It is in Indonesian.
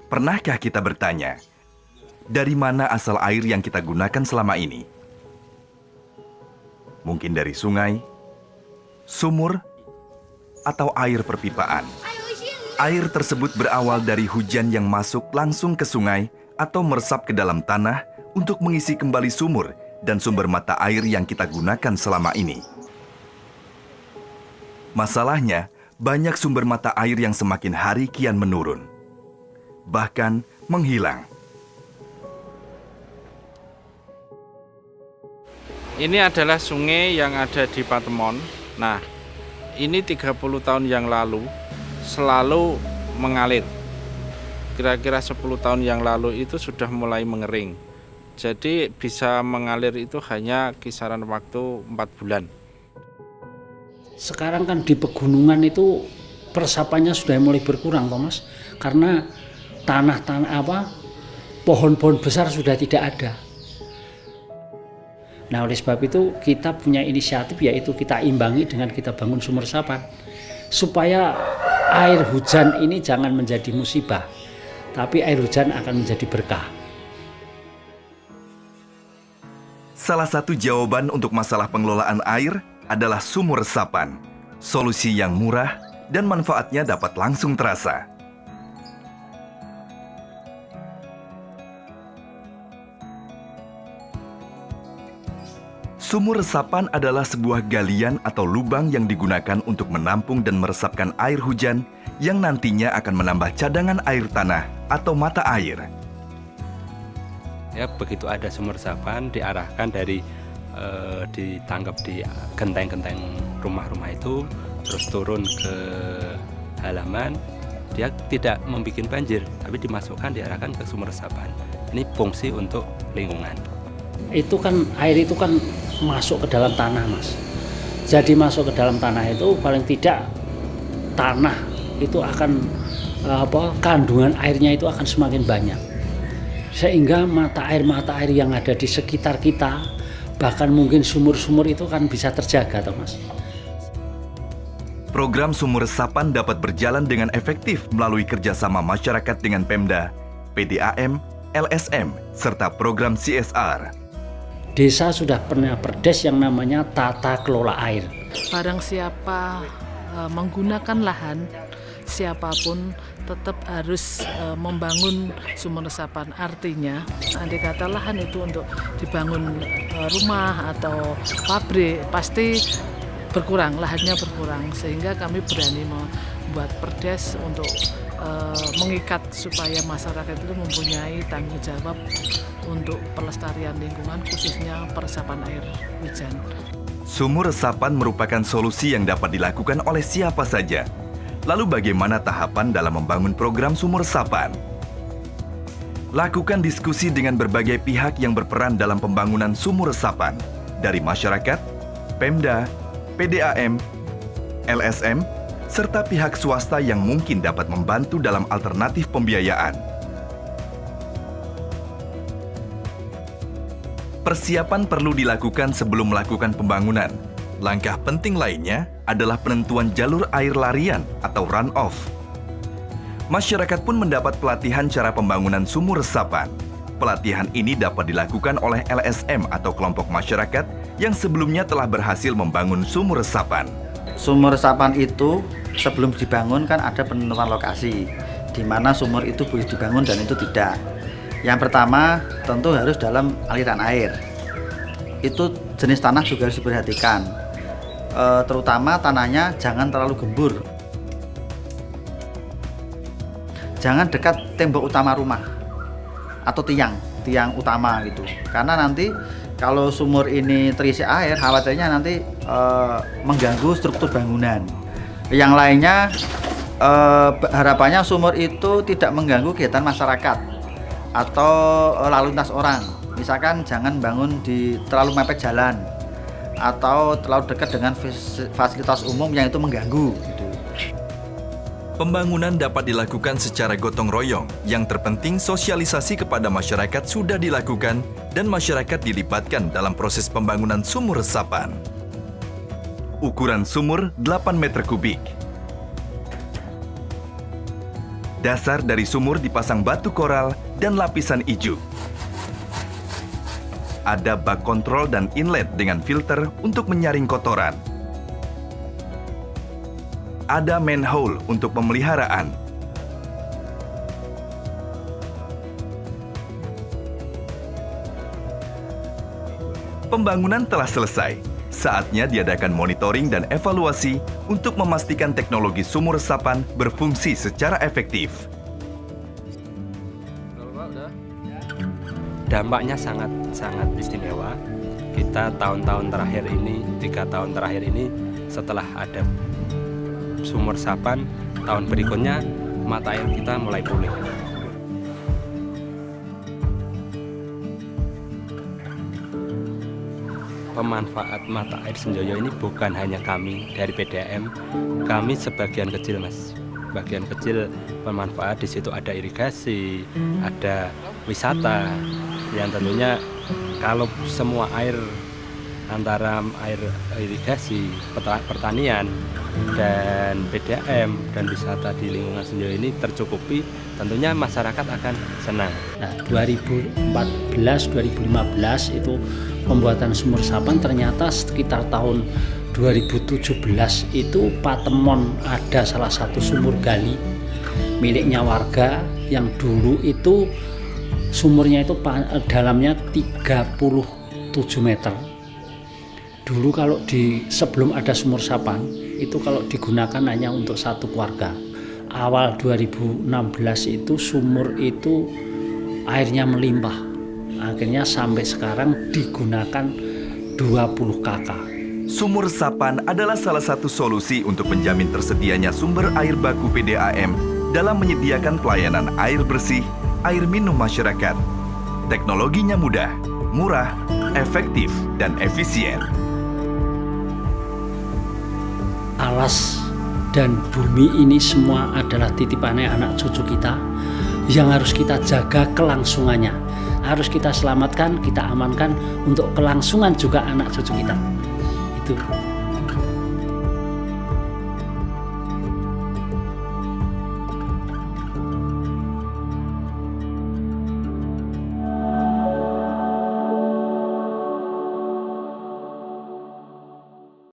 Pernahkah kita bertanya, dari mana asal air yang kita gunakan selama ini? Mungkin dari sungai, sumur, atau air perpipaan. Air tersebut berawal dari hujan yang masuk langsung ke sungai atau meresap ke dalam tanah untuk mengisi kembali sumur dan sumber mata air yang kita gunakan selama ini. Masalahnya, banyak sumber mata air yang semakin hari kian menurun, bahkan menghilang. Ini adalah sungai yang ada di Patemon. Nah, ini 30 tahun yang lalu selalu mengalir. Kira-kira 10 tahun yang lalu itu sudah mulai mengering. Jadi bisa mengalir itu hanya kisaran waktu 4 bulan. Sekarang kan di pegunungan itu peresapannya sudah mulai berkurang, Thomas. Karena tanah-tanah pohon-pohon besar sudah tidak ada. Nah, oleh sebab itu kita punya inisiatif, yaitu kita imbangi dengan kita bangun sumur resapan supaya air hujan ini jangan menjadi musibah, tapi air hujan akan menjadi berkah. Salah satu jawaban untuk masalah pengelolaan air adalah sumur resapan, solusi yang murah dan manfaatnya dapat langsung terasa. Sumur resapan adalah sebuah galian atau lubang yang digunakan untuk menampung dan meresapkan air hujan yang nantinya akan menambah cadangan air tanah atau mata air. Ya, begitu ada sumur resapan diarahkan dari ditangkap di genteng-genteng rumah-rumah itu, terus turun ke halaman. Dia tidak membuat banjir, tapi dimasukkan, diarahkan ke sumur resapan. Ini fungsi untuk lingkungan. Itu kan air itu kan masuk ke dalam tanah, Mas. Jadi masuk ke dalam tanah itu paling tidak tanah itu akan kandungan airnya itu akan semakin banyak. Sehingga mata air yang ada di sekitar kita, bahkan mungkin sumur-sumur itu kan bisa terjaga, Thomas. Program sumur resapan dapat berjalan dengan efektif melalui kerjasama masyarakat dengan Pemda, PDAM, LSM, serta program CSR. Desa sudah pernah perdes yang namanya tata kelola air. Barang siapa menggunakan lahan, siapapun tetap harus membangun sumur resapan. Artinya, andai kata lahan itu untuk dibangun rumah atau pabrik, pasti berkurang, lahannya berkurang. Sehingga kami berani membuat perdes untuk mengikat supaya masyarakat itu mempunyai tanggung jawab untuk pelestarian lingkungan, khususnya peresapan air hujan. Sumur resapan merupakan solusi yang dapat dilakukan oleh siapa saja. Lalu bagaimana tahapan dalam membangun program sumur resapan? Lakukan diskusi dengan berbagai pihak yang berperan dalam pembangunan sumur resapan, dari masyarakat, Pemda, PDAM, LSM, serta pihak swasta yang mungkin dapat membantu dalam alternatif pembiayaan. Persiapan perlu dilakukan sebelum melakukan pembangunan. Langkah penting lainnya adalah penentuan jalur air larian atau run-off. Masyarakat pun mendapat pelatihan cara pembangunan sumur resapan. Pelatihan ini dapat dilakukan oleh LSM atau kelompok masyarakat yang sebelumnya telah berhasil membangun sumur resapan. Sumur resapan itu sebelum dibangun kan ada penentuan lokasi, di mana sumur itu boleh dibangun dan itu tidak. Yang pertama tentu harus dalam aliran air. Itu jenis tanah juga harus diperhatikan. Terutama tanahnya jangan terlalu gembur. Jangan dekat tembok utama rumah atau tiang utama gitu. Karena nanti kalau sumur ini terisi air, khawatirnya nanti mengganggu struktur bangunan. Yang lainnya harapannya sumur itu tidak mengganggu kegiatan masyarakat atau lalu lintas orang. Misalkan jangan bangun di terlalu mepet jalan atau terlalu dekat dengan fasilitas umum yang itu mengganggu gitu. Pembangunan dapat dilakukan secara gotong royong. Yang terpenting sosialisasi kepada masyarakat sudah dilakukan dan masyarakat dilibatkan dalam proses pembangunan sumur resapan. Ukuran sumur 8 meter kubik. Dasar dari sumur dipasang batu koral dan lapisan ijuk. Ada bak kontrol dan inlet dengan filter untuk menyaring kotoran. Ada manhole untuk pemeliharaan. Pembangunan telah selesai. Saatnya diadakan monitoring dan evaluasi untuk memastikan teknologi sumur resapan berfungsi secara efektif. Dampaknya sangat istimewa. Kita tahun-tahun terakhir ini, 3 tahun terakhir ini, setelah ada sumur resapan, tahun berikutnya mata air kita mulai pulih. Pemanfaat mata air Senjoyo ini bukan hanya kami dari PDAM, kami sebagian kecil, Mas. Bagian kecil pemanfaat, di situ ada irigasi, ada wisata, yang tentunya kalau semua air antara air irigasi, pertanian, dan PDAM dan wisata di lingkungan Senjoyo ini tercukupi, tentunya masyarakat akan senang. Nah, 2014-2015 itu pembuatan sumur resapan, ternyata sekitar tahun 2017 itu Patemon ada salah satu sumur gali miliknya warga yang dulu itu sumurnya itu dalamnya 37 meter. Dulu kalau sebelum ada sumur resapan itu kalau digunakan hanya untuk satu keluarga. Awal 2016 itu sumur itu airnya melimpah. Akhirnya sampai sekarang digunakan 20 kakak. Sumur resapan adalah salah satu solusi untuk menjamin tersedianya sumber air baku PDAM dalam menyediakan pelayanan air bersih, air minum masyarakat. Teknologinya mudah, murah, efektif, dan efisien. Alas dan bumi ini semua adalah titipannya anak cucu kita yang harus kita jaga kelangsungannya. Harus kita selamatkan, kita amankan untuk kelangsungan juga anak cucu kita. Itu